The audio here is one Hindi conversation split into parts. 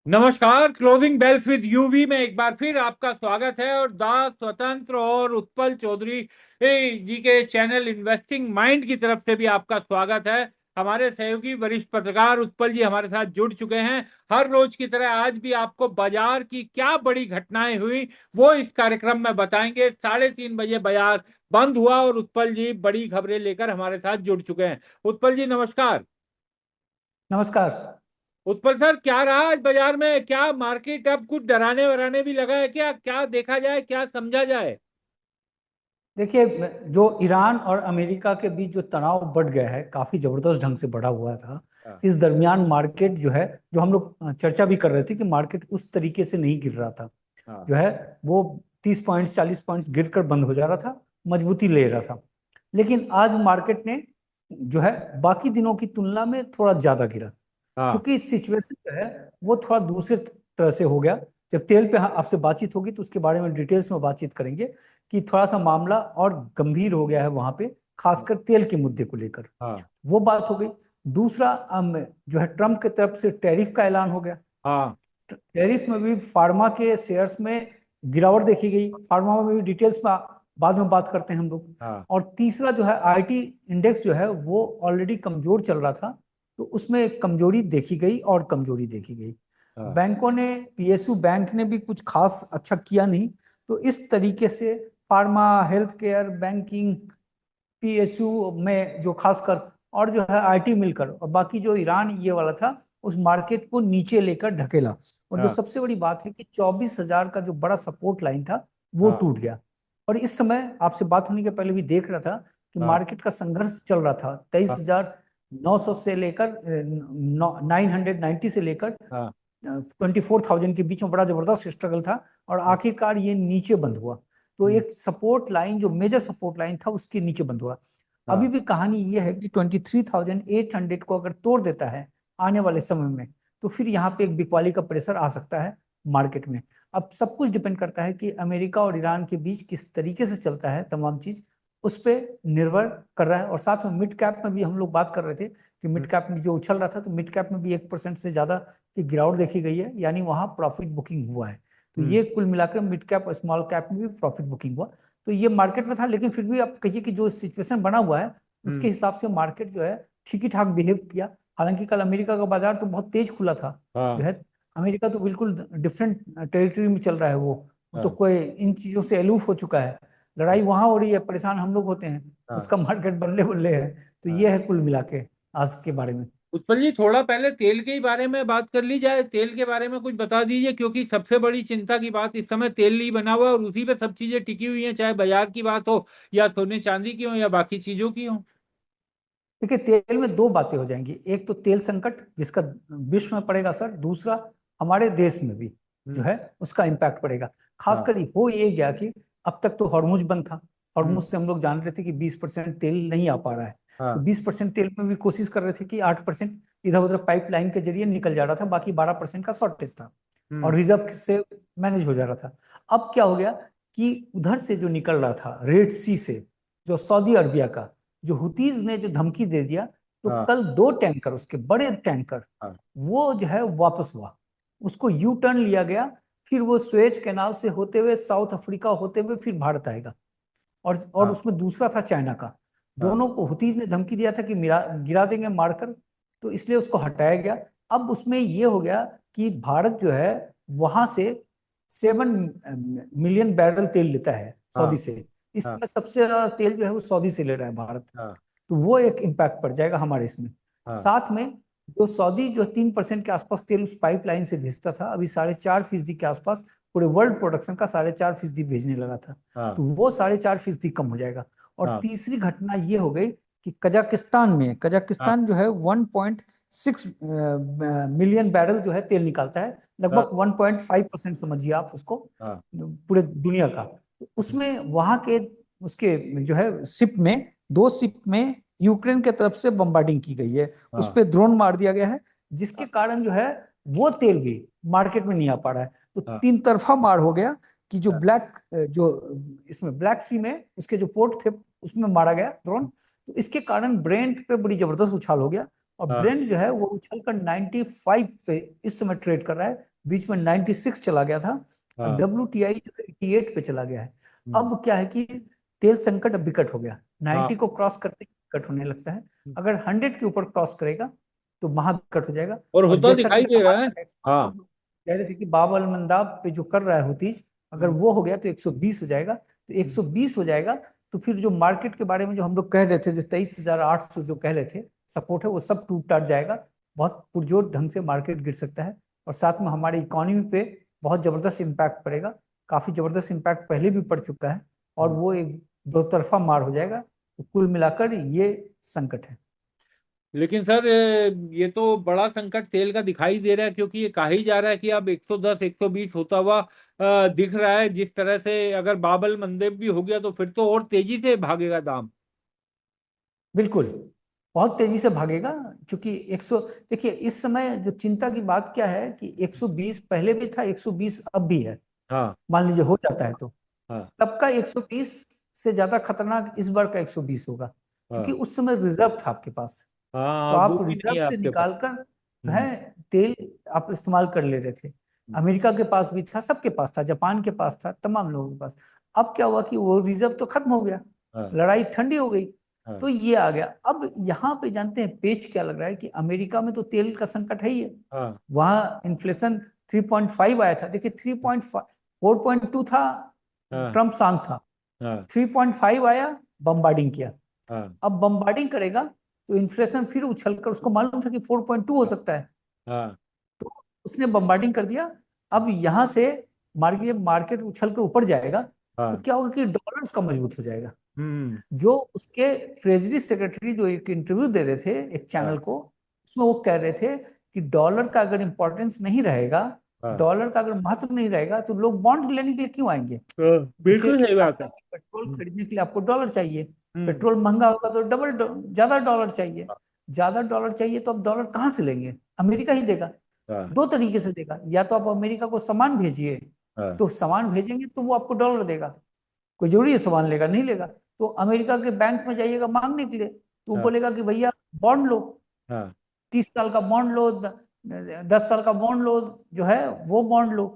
नमस्कार। क्लोजिंग बेल्स विद यूवी में एक बार फिर आपका स्वागत है। और दास स्वतंत्र और उत्पल चौधरी जी के चैनल इन्वेस्टिंग माइंड की तरफ से भी आपका स्वागत है। हमारे सहयोगी वरिष्ठ पत्रकार उत्पल जी हमारे साथ जुड़ चुके हैं। हर रोज की तरह आज भी आपको बाजार की क्या बड़ी घटनाएं हुई वो इस कार्यक्रम में बताएंगे। 3:30 बजे बाजार बंद हुआ और उत्पल जी बड़ी खबरें लेकर हमारे साथ जुड़ चुके हैं। उत्पल जी नमस्कार। नमस्कार। उत्पल सर, क्या रहा आज बाजार में? क्या मार्केट अब कुछ डराने वराने भी लगा है? क्या क्या देखा जाए, क्या समझा जाए? देखिए, जो ईरान और अमेरिका के बीच जो तनाव बढ़ गया है, काफी जबरदस्त ढंग से बढ़ा हुआ था। हाँ। इस दरमियान मार्केट जो है, जो हम लोग चर्चा भी कर रहे थे कि मार्केट उस तरीके से नहीं गिर रहा था। हाँ। जो है वो 30 पॉइंट्स 40 पॉइंट्स गिर कर बंद हो जा रहा था, मजबूती ले रहा था। लेकिन आज मार्केट ने जो है बाकी दिनों की तुलना में थोड़ा ज्यादा गिरा। हाँ। क्योंकि सिचुएशन जो है वो थोड़ा दूसरे तरह से हो गया। जब तेल पे आपसे बातचीत होगी तो उसके बारे में डिटेल्स में बातचीत करेंगे कि थोड़ा सा मामला और गंभीर हो गया है वहां पे, खासकर तेल के मुद्दे को लेकर। हाँ। वो बात हो गई। दूसरा, जो है ट्रम्प की तरफ से टैरिफ का ऐलान हो गया। हाँ। टैरिफ में भी फार्मा के शेयर्स में गिरावट देखी गई। फार्मा में भी डिटेल्स में बाद में बात करते हैं हम लोग। हाँ। और तीसरा जो है आईटी इंडेक्स जो है वो ऑलरेडी कमजोर चल रहा था, तो उसमें कमजोरी देखी गई और कमजोरी देखी गई। हाँ। बैंकों ने, पीएसयू बैंक ने भी कुछ खास अच्छा किया नहीं। तो इस तरीके से pharma, health care, banking, PSU में जो खासकर, और जो है आईटी मिलकर, और बाकी जो ईरान ये वाला था, उस मार्केट को नीचे लेकर ढकेला। और जो हाँ। सबसे बड़ी बात है कि 24,000 का जो बड़ा सपोर्ट लाइन था वो हाँ। टूट गया। और इस समय आपसे बात होने के पहले भी देख रहा था कि हाँ। मार्केट का संघर्ष चल रहा था। 23,900 से लेकर 990 से लेकर हाँ। 24,000 के बीच में बड़ा जबरदस्त स्ट्रगल था। और हाँ। आखिरकार ये नीचे बंद हुआ। तो हम्म। एक सपोर्ट लाइन, जो मेजर सपोर्ट लाइन था, उसके नीचे बंद हुआ। अभी हाँ। भी कहानी ये है कि 23,800 को अगर तोड़ देता है आने वाले समय में, तो फिर यहाँ पे एक बिकवाली का प्रेशर आ सकता है मार्केट में। अब सब कुछ डिपेंड करता है कि अमेरिका और ईरान के बीच किस तरीके से चलता है तमाम चीज, उस पर निर्भर कर रहा है। और साथ में मिड कैप में भी हम लोग बात कर रहे थे कि हम्म। मिड कैप में जो उछल रहा था, तो मिड कैप में भी 1% से ज्यादा की गिरावट देखी गई है, यानी वहां प्रॉफिट बुकिंग हुआ है। तो हम्म। ये कुल मिलाकर मिड कैप और स्मॉल कैप में भी प्रॉफिट बुकिंग हुआ। तो ये मार्केट में था। लेकिन फिर भी आप कहिए कि जो सिचुएशन बना हुआ है उसके हम्म। हिसाब से मार्केट जो है ठीक ही ठाक बिहेव किया। हालांकि कल अमेरिका का बाजार तो बहुत तेज खुला था। जो हाँ। है अमेरिका तो बिल्कुल डिफरेंट टेरिटरी में चल रहा है। वो तो हाँ। कोई इन चीजों से अलूफ हो चुका है। लड़ाई वहां हो रही है, परेशान हम लोग होते हैं, हाँ। उसका मार्केट बल्ले बल्ले है। तो हाँ। ये है कुल मिला के आज के बारे में। उत्पल जी, थोड़ा पहले तेल के ही बारे में बात कर ली जाए। तेल के बारे में कुछ बता दीजिए, क्योंकि सबसे बड़ी चिंता की बात इस समय तेल ही बना हुआ है और उसी पे सब चीजें टिकी हुई हैं, चाहे बाजार की बात हो या सोने चांदी की हो या बाकी चीजों की हो। देखिए, तेल में दो बातें हो जाएंगी। एक तो तेल संकट जिसका विश्व में पड़ेगा असर, दूसरा हमारे देश में भी जो हम्म। है उसका इम्पैक्ट पड़ेगा। हाँ। खासकर हो ये गया कि अब तक तो हॉर्मुज बंद था। हम्म। हॉर्मुज से हम लोग जान रहे थे कि 20% तेल नहीं आ पा रहा है। तो हाँ। 20% तेल में भी कोशिश कर रहे थे कि 8% इधर उधर पाइपलाइन के जरिए निकल जा रहा था, बाकी 12% का शॉर्टेज था और हम्म। रिजर्व से मैनेज हो जा रहा था। अब क्या हो गया कि उधर से जो निकल रहा था रेड सी से, जो सऊदी अरबिया का, जो हुतीज ने जो धमकी दे दिया, तो हाँ। कल दो टैंकर, उसके बड़े टैंकर, हाँ। वो जो है वापस हुआ। उसको यू टर्न लिया गया। फिर वो स्वेज कैनाल से होते हुए साउथ अफ्रीका होते हुए फिर भारत आएगा। और हाँ। उसमें दूसरा था चाइना का। हाँ। दोनों को हुतीज ने धमकी दिया था कि गिरा देंगे मारकर। तो इसलिए उसको हटाया गया। अब उसमें ये हो गया कि भारत जो है वहां से 7 मिलियन बैरल तेल लेता है हाँ। सऊदी से। हाँ। इसमें सबसे ज्यादा तेल जो है वो सऊदी से ले रहा है भारत। हाँ। तो वो एक इम्पैक्ट पड़ जाएगा हमारे इसमें। हाँ। साथ में जो सऊदी जो 3% के आसपास तेल उस पाइपलाइन से भेजता था, अभी 4.5% के आसपास पूरे वर्ल्ड प्रोडक्शन का 4.5% भेजने लगा था। हाँ। तो वो 4.5% कम हो जाएगा। और हाँ। तीसरी घटना ये हो गई कि हाँ। कजाकिस्तान जो है 1.6 मिलियन बैरल जो है तेल निकालता है, हाँ। लगभग 1.5% समझिए आप उसको, हाँ। पूरे दुनिया का। तो उसमें वहां के उसके जो है शिप में, दो शिप में यूक्रेन के तरफ से बम्बार्डिंग की गई है, उस हाँ। पर ड्रोन मार दिया गया है, जिसके कारण जो है वो तेल भी मार्केट में नहीं आ पा रहा है। तो हाँ। तीन तरफा मार हो गया कि जो हाँ। जो इसमें ब्लैक सी में उसके जो पोर्ट थे उसमें मारा गया ड्रोन। तो इसके कारण ब्रेंट पे बड़ी जबरदस्त उछाल हो गया। और हाँ ब्रेंट जो है वो उछलकर 95 पे इस समय ट्रेड कर रहा है। बीच में 96 चला गया था, और हाँ। WTI जो है 88 पे चला गया है। हम्म, अब क्या है कि तेल संकट अब विकट हो गया, हाँ। 90 को क्रॉस करते ही विकट होने लगता है। हम्म, अगर 100 के ऊपर क्रॉस करेगा तो महाविकट हो जाएगा। और और होता जैसा दिखाई कि दे कहा रहा है। गया था एक्सपर्ट हाँ। लोग कह रहे थे कि बाब अल मंदाब पे जो कर रहा है हुतीज, अगर हम्म, वो हो गया तो 120 हो जाएगा। तो हम्म, 120 हो जाएगा तो फिर जो मार्केट के बारे में जो हम लोग कह रहे थे, जो 23,800 जो कह रहे थे सपोर्ट है, वो सब टूट टाट जाएगा। बहुत पुरजोर ढंग से मार्केट गिर सकता है, और साथ में हमारी इकोनॉमी पे बहुत जबरदस्त इम्पैक्ट पड़ेगा। काफी जबरदस्त इम्पैक्ट पहले भी पड़ चुका है, और हम्म। वो एक दो तरफा मार हो जाएगा। तो कुल मिलाकर ये संकट है। लेकिन सर ये तो बड़ा संकट तेल का दिखाई दे रहा है, क्योंकि ये कहा ही जा रहा है कि अब 110 120 होता हुआ दिख रहा है। जिस तरह से अगर बाबल मंदेब भी हो गया तो फिर तो और तेजी से भागेगा दाम। बिल्कुल, बहुत तेजी से भागेगा। क्योंकि 100, देखिए इस समय जो चिंता की बात क्या है कि 120 पहले भी था, 120 अब भी है। हाँ मान लीजिए हो जाता है तो हाँ तब का 120 से ज्यादा खतरनाक इस बार का 120 होगा, क्योंकि हाँ उस समय रिजर्व था आपके पास। तो हाँ। वो आप भी नहीं रिजर्व है से आपके पास। निकाल कर जो हम्म, है तेल आप इस्तेमाल कर ले रहे थे। अमेरिका के पास भी था, सबके पास था, जापान के पास था, तमाम लोगों के पास। अब क्या हुआ कि वो रिजर्व तो खत्म हो गया, हाँ लड़ाई ठंडी हो गई, तो हाँ ये आ गया। अब यहाँ पे जानते हैं पेच क्या लग रहा है कि अमेरिका में तो तेल का संकट है ही है। हाँ वहां इन्फ्लेशन 3.5 आया था, देखिए 3.5, 4.2 था, हाँ ट्रम्प शांत था। हाँ 3.5 आया, बम्बार्डिंग किया। हाँ अब बम्बार्डिंग करेगा तो इन्फ्लेशन फिर उछलकर, उसको मालूम था कि 4.2 हो सकता है, हाँ तो उसने बम्बार्डिंग कर दिया। अब यहां से मार्केट मार्केट उछल कर ऊपर जाएगा, तो हाँ। क्या होगा कि डॉलर उसका मजबूत हो जाएगा। हम्म। जो उसके ट्रेजरी सेक्रेटरी जो एक इंटरव्यू दे रहे थे एक हाँ चैनल को, उसमें वो कह रहे थे कि डॉलर का अगर इंपॉर्टेंस नहीं रहेगा, हाँ। डॉलर का अगर महत्व नहीं रहेगा, तो लोग बॉन्ड लेने के लिए क्यों आएंगे? क्योंकि बिल्कुल सही बात आपका है। पेट्रोल हम्म, खरीदने के लिए आपको डॉलर चाहिए। हम्म, पेट्रोल महंगा होगा तो डबल ज्यादा डॉलर चाहिए। ज्यादा डॉलर चाहिए तो अब डॉलर कहाँ से लेंगे? अमेरिका ही देगा। हाँ दो तरीके से देगा, या तो आप अमेरिका को सामान भेजिए, हाँ तो सामान भेजेंगे तो वो आपको डॉलर देगा। कोई जरूरी है सामान लेगा, नहीं लेगा। तो अमेरिका के बैंक में जाइएगा मांगने के लिए, तो वो हाँ बोलेगा कि भैया बॉन्ड लो, हाँ 30 साल का बॉन्ड लो, 10 साल का बॉन्ड लो, जो है वो बॉन्ड लो।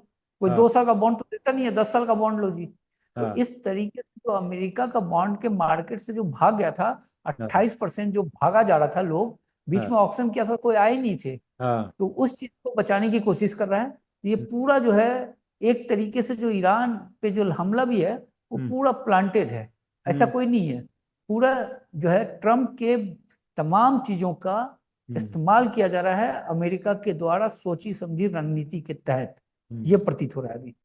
कोई हाँ 2 साल का बॉन्ड तो देता नहीं है, 10 साल का बॉन्ड लो जी। तो हाँ इस तरीके से जो अमेरिका का बॉन्ड के मार्केट से जो भाग गया था, हाँ 28% जो भागा जा रहा था, लोग बीच हाँ में ऑक्शन किया था, कोई आए नहीं थे। हाँ। तो उस चीज को बचाने की कोशिश कर रहा है। तो ये पूरा जो है एक तरीके से जो ईरान पे जो हमला भी है, वो हम्म, पूरा प्लांटेड है, ऐसा हम्म, कोई नहीं है। पूरा जो है ट्रम्प के तमाम चीजों का हम्म, इस्तेमाल किया जा रहा है अमेरिका के द्वारा, सोची समझी रणनीति के तहत। हम्म। ये प्रतीत हो रहा है अभी।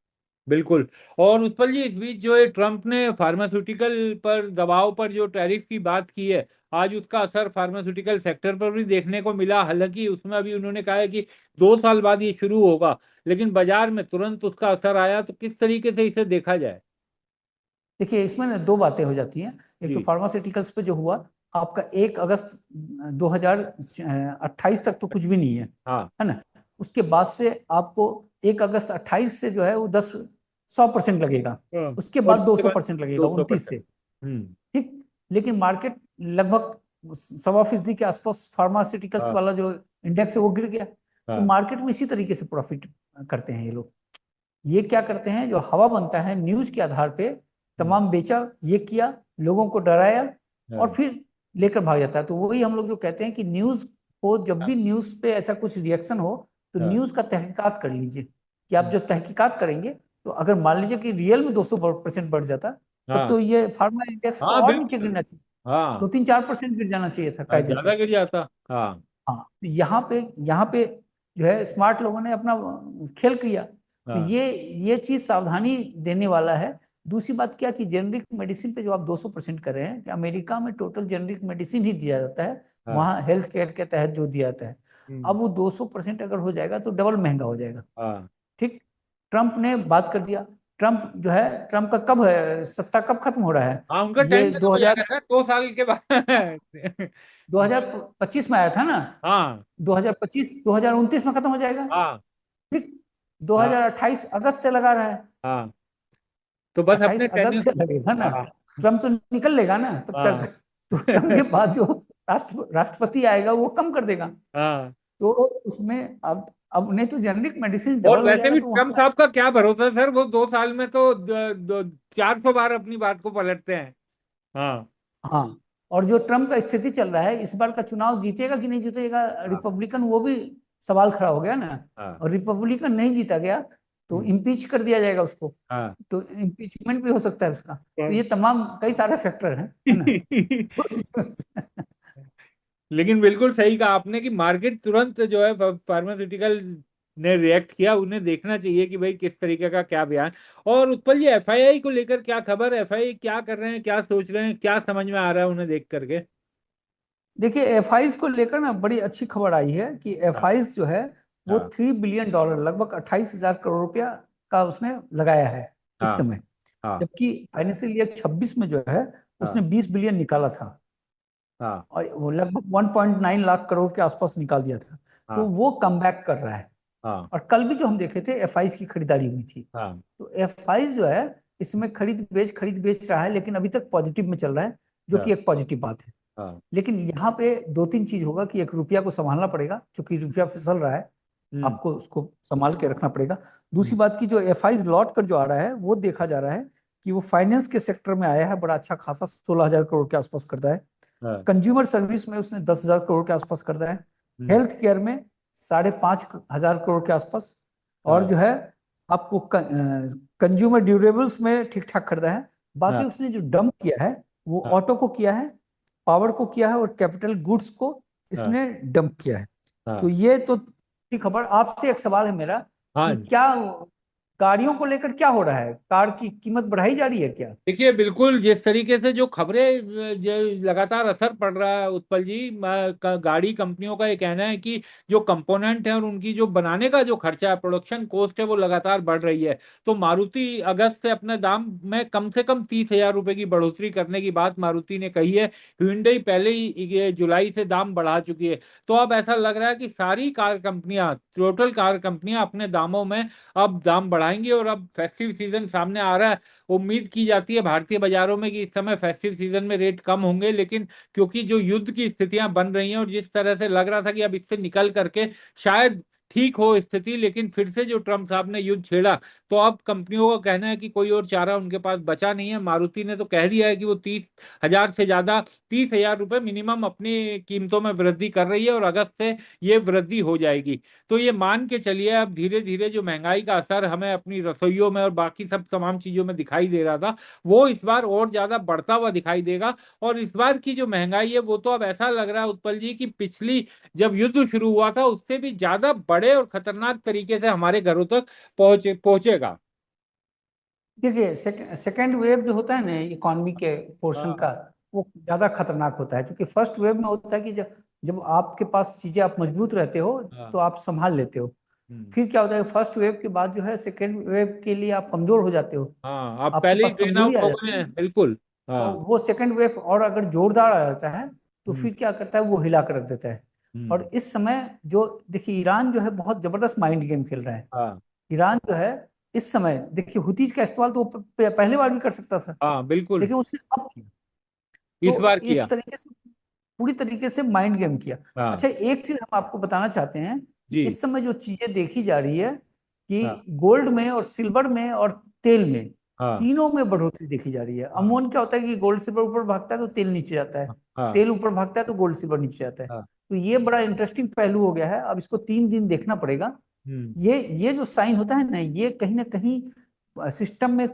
बिल्कुल। और उत्पल जी, इस बीच जो है ट्रम्प ने फार्मास्यूटिकल पर दबाव पर जो टैरिफ की बात की है, आज उसका असर फार्मास्यूटिकल सेक्टर पर भी देखने को मिला। हालांकि उसमें अभी उन्होंने कहा है कि 2 साल बाद ये शुरू होगा, लेकिन बाजार में तुरंत उसका असर आया। तो किस तरीके से इसे देखा जाए? देखिए इसमें ना दो बातें हो जाती हैं। एक तो जी। फार्मास्यूटिकल्स पे जो हुआ, आपका 1 अगस्त 2028 तक तो कुछ भी नहीं हाँ है ना। उसके बाद से आपको 1 अगस्त 28 से जो है वो 100% लगेगा। हाँ। उसके और बाद दो उसके सौ बाद परसेंट लगेगा दो सौ 29 परसेंट से। हम्म। ठीक। लेकिन मार्केट लगभग 1.25% के आसपास फार्मास्यूटिकल्स हाँ वाला जो इंडेक्स है वो गिर गया। तो हाँ मार्केट में इसी तरीके से प्रॉफिट करते हैं ये लोग। ये क्या करते हैं, जो हवा बनता है न्यूज के आधार पे, हम्म, तमाम बेचा, ये किया, लोगों को डराया, और हाँ फिर लेकर भाग जाता है। तो वही हम लोग जो कहते हैं कि न्यूज को, जब भी न्यूज पे ऐसा कुछ रिएक्शन हो, तो हाँ न्यूज का तहकीकात कर लीजिए। कि आप हम्म, जब तहकीकात करेंगे, तो अगर मान लीजिए कि रियल में 200% बढ़ जाता, तब हाँ तो ये फार्मा इंडेक्स को हाँ और नीचे बिल्कुल। गिरना चाहिए, हाँ 2-3-4% गिर जाना चाहिए था हाँ, कायदे से। ज्यादा गिर जाता। हाँ हाँ, तो यहाँ पे जो है स्मार्ट लोगों ने अपना खेल किया। तो हाँ ये चीज सावधानी देने वाला है। दूसरी बात क्या कि जेनरिक मेडिसिन पे जो आप 200% कर रहे हैं, कि अमेरिका में टोटल जेनरिक मेडिसिन ही दिया जाता है, हाँ वहाँ हेल्थ केयर के तहत जो दिया जाता है। हम्म, अब वो 200% अगर हो जाएगा तो डबल महंगा हो जाएगा। हाँ ठीक। ट्रम्प ने बात कर दिया। ट्रम्प जो है, ट्रम्प का कब है, सत्ता कब खत्म हो रहा है? हाँ। उनका ये टाइम खत्म हो 2000 जाएगा सर, 2 साल के बाद। 2025 में आया था ना। हाँ 2025 2029 में खत्म हो जाएगा। हाँ ठीक। हाँ 2028 अगस्त से लगा रहा है। हाँ। तो बस अपने 28 अगस्त टेन्योर। से लगेगा ना। हाँ ट्रम्प तो निकल लेगा ना तब तक। हाँ। तो ट्रम्प के बाद जो राष्ट्रपति आएगा वो कम कर देगा। हाँ। तो उसमें अब नहीं तो जेनरिक मेडिसिन और डबल हो वैसे जाएगा भी तो ट्रम्प वहां। साहब का क्या भरोसा सर, वो 2 साल में तो 400 बार अपनी बात को पलटते हैं। हाँ। हाँ, और जो ट्रम्प का स्थिति चल रहा है, इस बार का चुनाव जीतेगा कि नहीं जीतेगा हाँ। रिपब्लिकन, वो भी सवाल खड़ा हो गया ना। हाँ। और रिपब्लिकन नहीं जीता गया तो हम्म, इम्पीच कर दिया जाएगा उसको। हाँ। तो इम्पीचमेंट भी हो सकता है उसका। तो ये तमाम कई सारे फैक्टर हैं, है ना। लेकिन बिल्कुल सही कहा आपने कि मार्केट तुरंत जो है फार्मास्यूटिकल ने रिएक्ट किया। उन्हें देखना चाहिए कि भाई किस तरीके का क्या बयान। और उत्पल जी, एफआईआई को लेकर क्या खबर, एफआईआई क्या कर रहे हैं, क्या सोच रहे हैं, क्या समझ में आ रहा है उन्हें देख करके? देखिए, एफआईज को लेकर ना बड़ी अच्छी खबर आई है कि हाँ। एफआईज जो है वो हाँ। $3 बिलियन, लगभग 28,000 करोड़ रुपया का उसने लगाया है इस हाँ। समय। हाँ। जबकि फाइनेंशियल ईयर 26 में जो है उसने हाँ। 20 बिलियन निकाला था, हाँ। और वो लगभग 1.9 लाख करोड़ के आसपास निकाल दिया था। तो हाँ। वो कम बैक कर रहा है। हाँ। और कल भी जो हम देखे थे एफआईज की खरीदारी हुई थी। हाँ। तो एफआईज जो है इसमें खरीद बेच रहा है, लेकिन अभी तक पॉजिटिव में चल रहा है, जो हाँ। कि एक पॉजिटिव बात है। हाँ। लेकिन यहाँ पे दो तीन चीज होगा कि एक, रुपया को संभालना पड़ेगा क्योंकि रुपया फिसल रहा है, हम्म। आपको उसको संभाल के रखना पड़ेगा। हम्म। दूसरी बात की जो एफआईज लौट कर जो आ रहा है वो देखा जा रहा है कि वो फाइनेंस के सेक्टर में आया है, बड़ा अच्छा खासा 16,000 करोड़ के आसपास करता है। हाँ। कंज्यूमर सर्विस में उसने 10,000 करोड़ के आसपास कर दिया है। हम्म। हेल्थ केयर में 5,500 करोड़ के आसपास। और हाँ। जो है आपको कंज्यूमर ड्यूरेबल्स में ठीक ठाक खरीदा है। बाकी हाँ। उसने जो डंप किया है वो हाँ। ऑटो को किया है, पावर को किया है, और कैपिटल गुड्स को हाँ। इसने डंप किया है। तो हाँ। ये तो ठीक खबर। आपसे एक सवाल है मेरा कि हाँ। क्या गाड़ियों को लेकर क्या हो रहा है, कार की कीमत बढ़ाई जा रही है क्या? देखिए, बिल्कुल जिस तरीके से जो खबरें जो लगातार असर पड़ रहा है उत्पल जी, गाड़ी कंपनियों का ये कहना है कि जो कंपोनेंट है और उनकी जो बनाने का जो खर्चा है, प्रोडक्शन कॉस्ट है, वो लगातार बढ़ रही है। तो मारुति अगस्त से अपने दाम में कम से कम 30,000 रुपए की बढ़ोतरी करने की बात मारुति ने कही है। hyundai पहले ही ये जुलाई से दाम बढ़ा चुकी है। तो अब ऐसा लग रहा है कि सारी कार कंपनियां, टोटल कार कंपनियां अपने दामों में अब दाम बढ़ाएंगी। और अब फेस्टिव सीजन सामने आ रहा है, उम्मीद की जाती है भारतीय बाजारों में कि इस समय फेस्टिव सीजन में रेट कम होंगे। लेकिन क्योंकि जो युद्ध की स्थितियां बन रही हैं और जिस तरह से लग रहा था कि अब इससे निकल करके शायद ठीक हो स्थिति, लेकिन फिर से जो ट्रम्प साहब ने युद्ध छेड़ा, तो अब कंपनियों का कहना है कि कोई और चारा उनके पास बचा नहीं है। मारुति ने तो कह दिया है कि वो 30,000 से ज्यादा, 30,000 रुपए मिनिमम अपनी कीमतों में वृद्धि कर रही है और अगस्त से ये वृद्धि हो जाएगी। तो ये मान के चलिए, अब धीरे धीरे जो महंगाई का असर हमें अपनी रसोइयों में और बाकी सब तमाम चीजों में दिखाई दे रहा था, वो इस बार और ज्यादा बढ़ता हुआ दिखाई देगा। और इस बार की जो महंगाई है वो तो अब ऐसा लग रहा है उत्पल जी की पिछली जब युद्ध शुरू हुआ था उससे भी ज्यादा बड़े और खतरनाक तरीके से हमारे घरों तक पहुंचेगा। देखिए, सेकेंड वेव जो होता है ना इकोनॉमी के पोर्शन हाँ। का, वो ज्यादा खतरनाक होता है। क्योंकि फर्स्ट वेव में होता है कि जब जब आपके पास चीजें, आप मजबूत रहते हो हाँ। तो आप संभाल लेते हो। हम्म। फिर क्या होता है, फर्स्ट वेव के बाद जो है सेकेंड वेव के लिए आप कमजोर हो जाते हो, हाँ, आप आपके पहले ही पास ड्रेन कमजोरी आउट आ हो जाती गए है हैं, ना। बिल्कुल। और हाँ। वो सेकेंड वेव और अगर जोरदार आ जाता है तो हम्म। फिर क्या करता है, वो हिला कर रख देता है। और हम्म। इस समय जो देखिए, ईरान जो है बहुत जबरदस्त माइंड गेम खेल रहा है। हाँ। ईरान जो है इस समय देखिए, हुतीज का इस्तेमाल तो वो पहले बार भी कर सकता था, हाँ। बिल्कुल। लेकिन उसने अब किया। इस तो बार किया। इस तरीके से पूरी तरीके से माइंड गेम किया। हाँ। अच्छा, एक चीज हम आपको बताना चाहते हैं कि जी। इस समय जो चीजें देखी जा रही है हाँ। कि गोल्ड में और सिल्वर में और तेल में, हाँ। तीनों में बढ़ोतरी देखी जा रही है। हाँ। अमूमन क्या होता है कि गोल्ड सिल्वर ऊपर भागता है तो तेल नीचे जाता है, हाँ। तेल ऊपर भागता है तो गोल्ड सिल्वर नीचे जाता है। हाँ। तो ये बड़ा इंटरेस्टिंग पहलू हो गया है। अब इसको 3 दिन देखना पड़ेगा। हम्म। ये जो साइन होता है ना कहीं सिस्टम में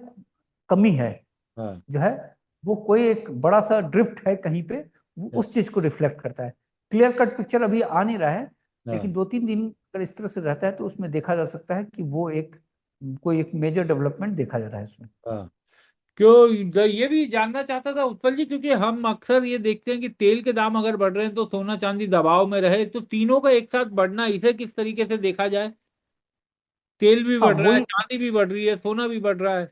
कमी है, हाँ। जो है वो कोई एक बड़ा सा ड्रिफ्ट है कहीं पे, वो हाँ। उस चीज को रिफ्लेक्ट करता है। क्लियर कट पिक्चर अभी आ नहीं रहा है, हाँ। लेकिन 2-3 दिन अगर इस तरह से रहता है तो उसमें देखा जा सकता है कि वो एक कोई एक मेजर डेवलपमेंट देखा जा रहा है उसमें। हाँ। क्यों ये भी जानना चाहता था उत्पल जी, क्योंकि हम अक्सर ये देखते हैं कि तेल के दाम अगर बढ़ रहे हैं तो सोना चांदी दबाव में रहे, तो तीनों का एक साथ बढ़ना, इसे किस तरीके से देखा जाए? तेल भी हाँ बढ़ रहा है, वही, चांदी भी बढ़ रही है, सोना भी बढ़ रहा है।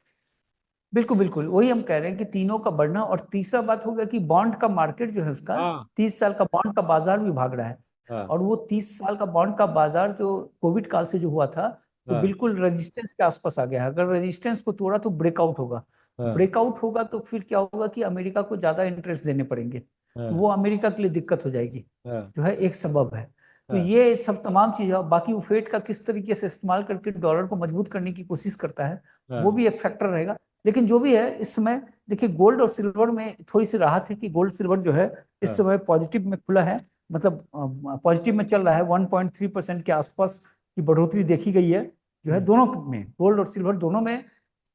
बिल्कुल बिल्कुल वही हम कह रहे हैं कि तीनों का बढ़ना। और तीसरा बात हो गया कि बॉन्ड का मार्केट जो है उसका, हाँ। 30 साल का बॉन्ड का बाजार भी भाग रहा है। हाँ। और वो 30 साल का बॉन्ड का बाजार जो कोविड काल से जो हुआ था, वो हाँ। बिल्कुल रेजिस्टेंस के आसपास आ गया है। अगर रेजिस्टेंस को तोड़ा तो ब्रेकआउट होगा। हाँ। ब्रेकआउट होगा तो फिर क्या होगा कि अमेरिका को ज्यादा इंटरेस्ट देने पड़ेंगे। तो हाँ, वो अमेरिका के लिए दिक्कत हो जाएगी, हाँ, जो है एक सबब है। तो हाँ, ये सब तमाम चीजें, बाकी वो फेड का किस तरीके से इस्तेमाल करके डॉलर को मजबूत करने की कोशिश करता है, वो हाँ, भी एक फैक्टर रहेगा। लेकिन जो भी है इस समय, देखिए गोल्ड और सिल्वर में थोड़ी सी राहत है कि गोल्ड सिल्वर जो है इस हाँ, समय पॉजिटिव में खुला है, मतलब पॉजिटिव में चल रहा है। 1.3% के आसपास की बढ़ोतरी देखी गई है, जो है हम्म, दोनों में, गोल्ड और सिल्वर दोनों में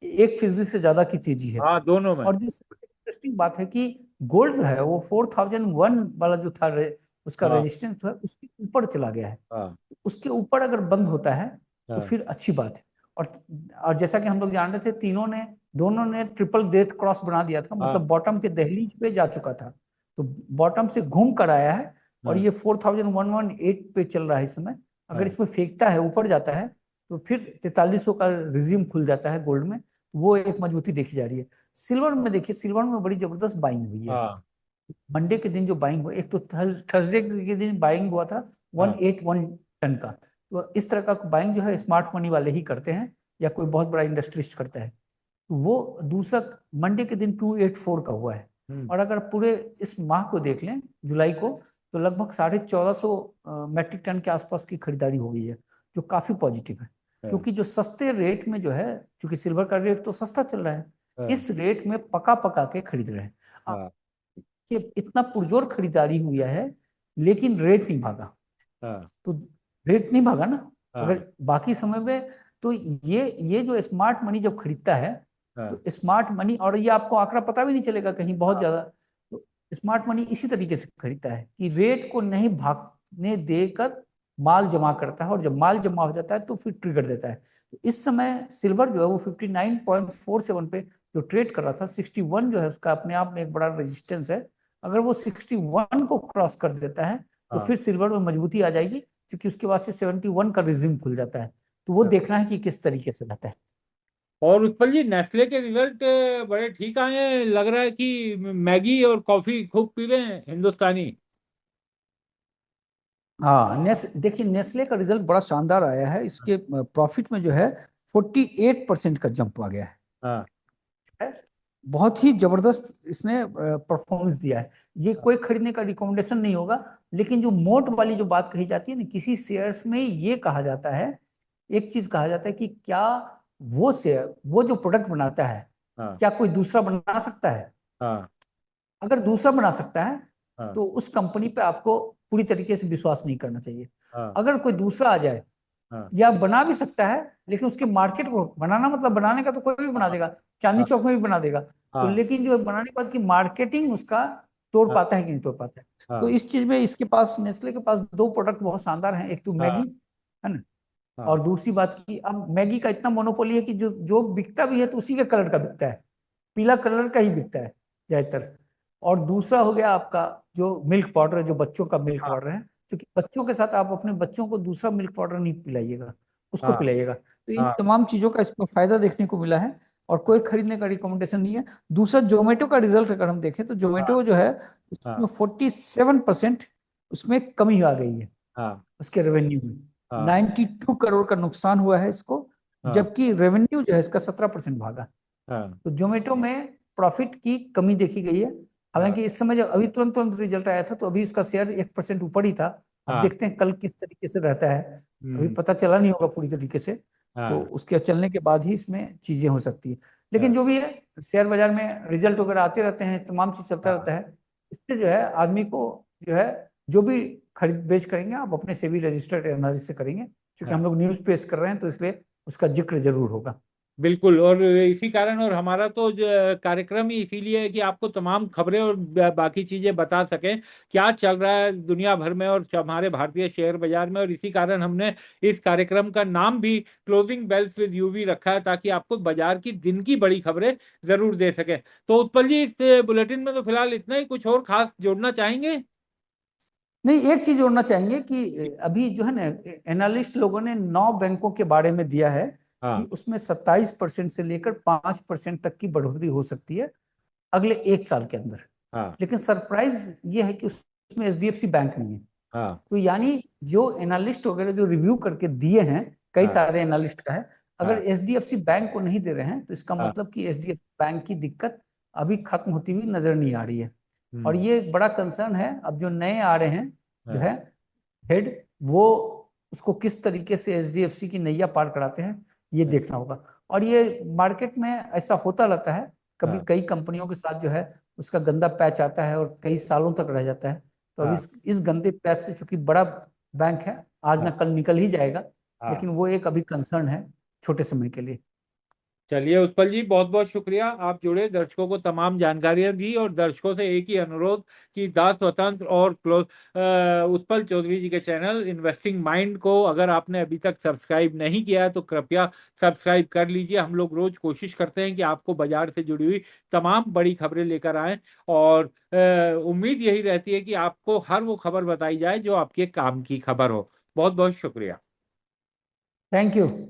1% से ज्यादा की तेजी है। हाँ, दोनों में। और जो इंटरेस्टिंग बात है कि गोल्ड जो है वो 4001 वाला जो था उसका हाँ, रेजिस्टेंस जो है उसके ऊपर चला गया है। हाँ, उसके ऊपर अगर बंद होता है तो हाँ, फिर अच्छी बात है। और और जैसा कि हम लोग जान रहे थे, दोनों ने ट्रिपल डेथ क्रॉस बना दिया था, हाँ, मतलब बॉटम के दहलीज पे जा चुका था। तो बॉटम से घूम कर आया है, और हाँ, ये 4118 पे चल रहा है इस समय। अगर हाँ, इसमें फेंकता है, ऊपर जाता है, तो फिर 4300 का रिज्यूम खुल जाता है गोल्ड में। वो एक मजबूती देखी जा रही है। सिल्वर में देखिए, सिल्वर में बड़ी जबरदस्त बाइंग हुई है। हाँ, मंडे के दिन जो बाइंग हुआ, एक तो थर्सडे के दिन बाइंग हुआ था हाँ, 181 टन का। तो इस तरह का बाइंग जो है स्मार्ट मनी वाले ही करते हैं, या कोई बहुत बड़ा इंडस्ट्रिस्ट करता है। तो वो दूसरा मंडे के दिन 284 का हुआ है। हम्म, और अगर पूरे इस माह को देख लें, जुलाई को, तो लगभग 1450 मैट्रिक टन के आसपास की खरीदारी हो गई है, जो काफी पॉजिटिव है। हाँ, क्योंकि जो सस्ते रेट में जो है, चूंकि सिल्वर का रेट तो सस्ता चल रहा है, हाँ, इस रेट में पका पका के खरीद रहे हैं। हाँ, कि इतना पुरजोर खरीदारी हुई है, लेकिन रेट नहीं भागा। हाँ, तो रेट नहीं भागा ना, हाँ, अगर बाकी समय में, तो ये जो स्मार्ट मनी जब खरीदता है, हाँ, तो स्मार्ट मनी, और ये आपको आंकड़ा पता भी नहीं चलेगा कहीं बहुत ज्यादा। तो स्मार्ट मनी इसी तरीके से खरीदता है कि रेट को नहीं भागने देकर माल जमा करता है, और जब माल जमा हो जाता है तो फिर ट्रिगर देता है। तो इस समय सिल्वर जो है वो 59.47 पे जो ट्रेड कर रहा था, 61 जो है उसका अपने आप में एक बड़ा रेजिस्टेंस है। अगर वो 61 को क्रॉस कर देता है, तो हाँ, फिर सिल्वर में मजबूती आ जाएगी, क्योंकि उसके बाद से 71 का रिज्यूम खुल जाता है। तो वो हाँ। देखना है कि किस तरीके से रहता है। और उत्पल जी, नेस्ले के रिजल्ट बड़े ठीक आए हैं, लग रहा है कि मैगी और कॉफी खूब पी रहे हैं हिंदुस्तानी। हाँ, देखिए नेस्ले का रिजल्ट बड़ा शानदार आया है। इसके प्रॉफिट में जो है 48% का जंप आ गया हाँ, है। बहुत ही जबरदस्त इसने परफॉर्मेंस दिया है। ये कोई खरीदने का रिकमेंडेशन नहीं होगा। लेकिन जो मोट वाली जो बात कही जाती है ना, किसी शेयर्स में ये कहा जाता है, एक चीज कहा जाता है कि क्या वो शेयर, वो जो प्रोडक्ट बनाता है, हाँ, क्या कोई दूसरा बना सकता है? हाँ, अगर दूसरा बना सकता है, हाँ, तो उस कंपनी पे आपको पूरी तरीके से विश्वास नहीं करना चाहिए। हाँ, अगर कोई दूसरा आ जाए, हाँ, या बना भी सकता है, लेकिन उसके मार्केट को बनाना, मतलब बनाने का तो कोई भी बना हाँ, देगा, चांदनी हाँ, चौक में भी बना देगा। तो हाँ, लेकिन जो बनाने के बाद की मार्केटिंग उसका तोड़ हाँ, पाता है कि नहीं तोड़ पाता है। तो हाँ, इस चीज में इसके पास, नेस्ले के पास दो प्रोडक्ट बहुत शानदार हैं, एक तो मैगी, हाँ, है ना। हाँ, और दूसरी बात की, अब मैगी का इतना मोनोपोली है कि जो जो बिकता भी है तो उसी के कलर का बिकता है, पीला कलर का ही बिकता है ज्यादातर। और दूसरा हो गया आपका जो मिल्क पाउडर है, जो बच्चों का मिल्क हाँ, पाउडर है, क्योंकि बच्चों के साथ आप अपने बच्चों को दूसरा मिल्क पाउडर नहीं पिलाइएगा, उसको हाँ, पिलाइएगा। तो इन हाँ, तमाम चीजों का इसमें फायदा देखने को मिला है, और कोई खरीदने का रिकमेंडेशन नहीं है। दूसरा, जोमेटो का रिजल्ट अगर हम देखें, तो हाँ, जोमेटो जो है हाँ, उसमें 47% उसमें कमी आ गई है, हाँ, उसके रेवेन्यू में। हाँ, 92 करोड़ का नुकसान हुआ है इसको, हाँ, जबकि रेवेन्यू जो है इसका 17% भागा। हाँ, तो जोमेटो में प्रॉफिट की कमी देखी गई है। हाँ, हालांकि इस समय जब अभी तुरंत तुरंत रिजल्ट आया था, तो अभी उसका शेयर 1% ऊपर ही था। अब हाँ, देखते हैं कल किस तरीके से रहता है। अभी हम्म, पता चला नहीं होगा पूरी तरीके से। तो हाँ, उसके चलने के बाद ही इसमें चीजें हो सकती है। लेकिन हाँ, जो भी है, शेयर बाजार में रिजल्ट वगैरह आते रहते हैं, तमाम चीज चलता हाँ, रहता है। इससे जो है आदमी को, जो है, जो भी खरीद बेच करेंगे, आप अपने सेबी रजिस्टर्ड एनालिस्ट से करेंगे, क्योंकि हाँ, हम लोग न्यूज पेश कर रहे हैं, तो इसलिए उसका जिक्र जरूर होगा। बिल्कुल। और इसी कारण, और हमारा तो जो कार्यक्रम ही इसीलिए है कि आपको तमाम खबरें और बाकी चीजें बता सकें क्या चल रहा है दुनिया भर में और हमारे भारतीय शेयर बाजार में। और इसी कारण हमने इस कार्यक्रम का नाम भी क्लोजिंग बेल्स विद यूवी रखा है, ताकि आपको बाजार की दिन की बड़ी खबरें जरूर दे सकें। तो उत्पल जी, इस बुलेटिन में तो फिलहाल इतना ही, कुछ और खास जोड़ना चाहेंगे? नहीं, एक चीज जोड़ना चाहेंगे कि अभी जो है ना, एनालिस्ट लोगों ने 9 बैंकों के बारे में दिया है कि हाँ, उसमें 27% से लेकर 5% तक की बढ़ोतरी हो सकती है अगले 1 साल के अंदर। हाँ, लेकिन सरप्राइज ये है कि उसमें एचडीएफसी बैंक नहीं है। हाँ, तो यानी जो एनालिस्ट वगैरह जो रिव्यू करके दिए हैं, कई हाँ, सारे एनालिस्ट का है, अगर हाँ, एचडीएफसी बैंक को नहीं दे रहे हैं, तो इसका हाँ, मतलब कि एचडीएफसी बैंक की दिक्कत अभी खत्म होती हुई नजर नहीं आ रही है। और हम्म। ये एक बड़ा कंसर्न है। अब जो नए आ रहे हैं जो हाँ। है हेड, वो उसको किस तरीके से एचडीएफसी की नैया पार कराते हैं, ये हाँ। देखना होगा। और ये मार्केट में ऐसा होता रहता है, कभी हाँ। कई कंपनियों के साथ जो है उसका गंदा पैच आता है और कई सालों तक रह जाता है। तो अब हाँ। इस गंदे पैच से, चूंकि बड़ा बैंक है, आज ना हाँ। कल निकल ही जाएगा, हाँ। लेकिन वो एक अभी कंसर्न है छोटे समय के लिए। चलिए उत्पल जी, बहुत बहुत शुक्रिया, आप जुड़े, दर्शकों को तमाम जानकारियां दी। और दर्शकों से एक ही अनुरोध कि दास स्वतंत्र और उत्पल चौधरी जी के चैनल इन्वेस्टिंग माइंड को अगर आपने अभी तक सब्सक्राइब नहीं किया है तो कृपया सब्सक्राइब कर लीजिए। हम लोग रोज कोशिश करते हैं कि आपको बाजार से जुड़ी हुई तमाम बड़ी खबरें लेकर आएं, और उम्मीद यही रहती है कि आपको हर वो खबर बताई जाए जो आपके काम की खबर हो। बहुत बहुत शुक्रिया। Thank you.